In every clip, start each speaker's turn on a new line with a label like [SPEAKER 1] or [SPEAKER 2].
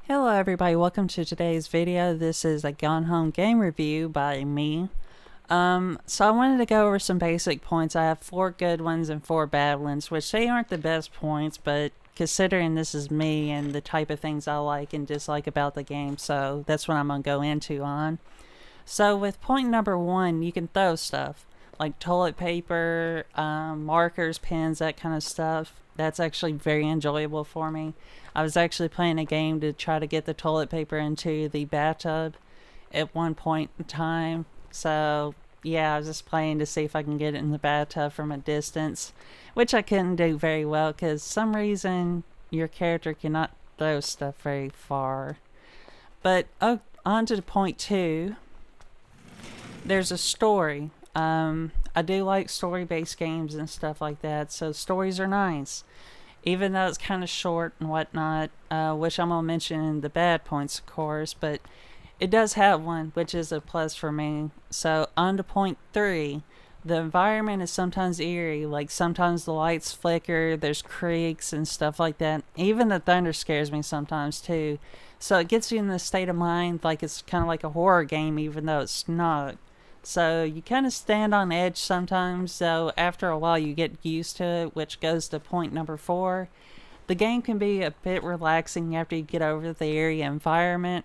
[SPEAKER 1] Hello everybody, welcome to today's video. This is a Gone Home game review by me. So I wanted to go over some basic points. I have 4 good ones and 4 bad ones, which they aren't the best points, but considering this is me and the type of things I like and dislike about the game, so that's what I'm going to go into on. So with point number 1, you can throw stuff like toilet paper, markers, pens, that kind of stuff. That's actually very enjoyable for me. I was actually playing a game to try to get the toilet paper into the bathtub at one point in time. So yeah, I was just playing to see if I can get it in the bathtub from a distance, which I couldn't do very well because some reason your character cannot throw stuff very far. But on to point 2. There's a story. I do like story-based games and stuff like that, so stories are nice. Even though it's kind of short and whatnot, which I'm going to mention in the bad points, of course, but it does have one, which is a plus for me. So, on to point 3. The environment is sometimes eerie, like sometimes the lights flicker, there's creaks and stuff like that. Even the thunder scares me sometimes, too. So, it gets you in the state of mind like it's kind of like a horror game, even though it's not. So you kind of stand on edge sometimes, so after a while you get used to it, which goes to point number 4. The game can be a bit relaxing after you get over the eerie environment,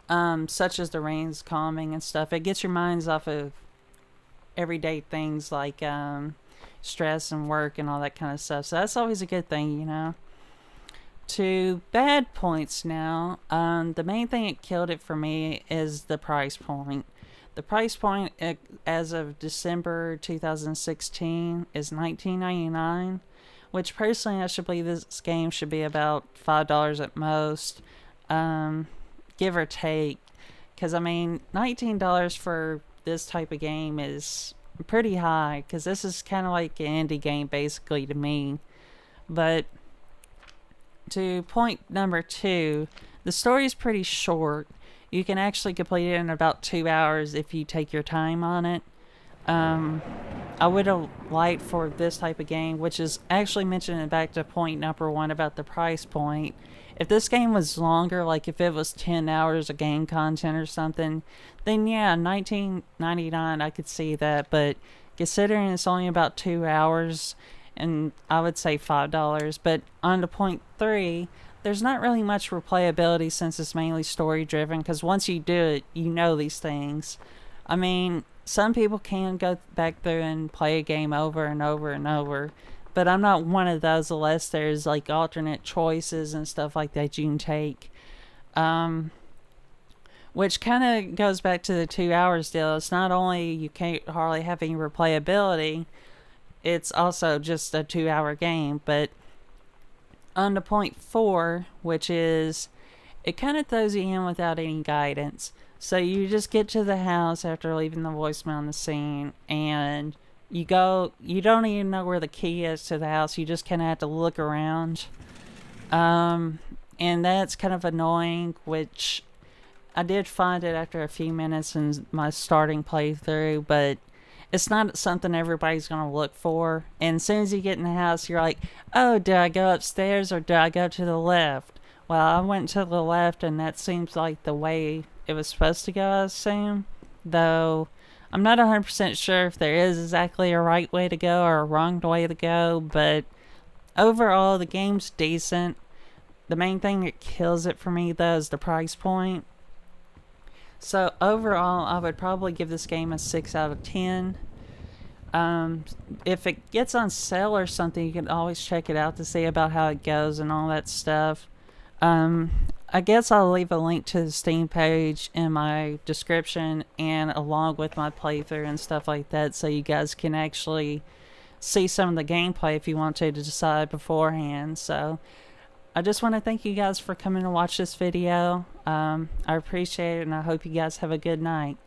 [SPEAKER 1] such as the rain's calming and stuff. It gets your minds off of everyday things like stress and work and all that kind of stuff, so that's always a good thing, you know. To bad points now, the main thing that killed it for me is the price point. The price point as of December 2016 is $19.99, which personally I should believe this game should be about $5 at most, give or take. Because I mean, $19 for this type of game is pretty high, because this is kind of like an indie game basically to me. But to point number 2, the story is pretty short. You can actually complete it in about 2 hours if you take your time on it. I would have liked for this type of game, which is actually mentioning back to point number 1 about the price point. If this game was longer, like if it was 10 hours of game content or something, then yeah, $19.99 I could see that. But considering it's only about 2 hours, and I would say $5. But on to point 3, there's not really much replayability since it's mainly story driven, because once you do it, you know these things. I mean, some people can go back there and play a game over and over and over, but I'm not one of those unless there's like alternate choices and stuff like that you can take. Which kind of goes back to the 2 hours deal. It's not only you can't hardly have any replayability, it's also just a 2-hour game. But on to point 4, which is it kind of throws you in without any guidance. So you just get to the house after leaving the voicemail on the scene, and you don't even know where the key is to the house. You just kind of have to look around, and that's kind of annoying, which I did find it after a few minutes in my starting playthrough, but it's not something everybody's going to look for. And as soon as you get in the house, you're like, oh, do I go upstairs or do I go to the left? Well, I went to the left, and that seems like the way it was supposed to go, I assume. Though, I'm not 100% sure if there is exactly a right way to go or a wrong way to go. But overall, the game's decent. The main thing that kills it for me, though, is the price point. So overall, I would probably give this game a 6 out of 10. If it gets on sale or something, you can always check it out to see about how it goes and all that stuff. I guess I'll leave a link to the Steam page in my description, and along with my playthrough and stuff like that, so you guys can actually see some of the gameplay if you want to decide beforehand. So I just want to thank you guys for coming to watch this video. I appreciate it, and I hope you guys have a good night.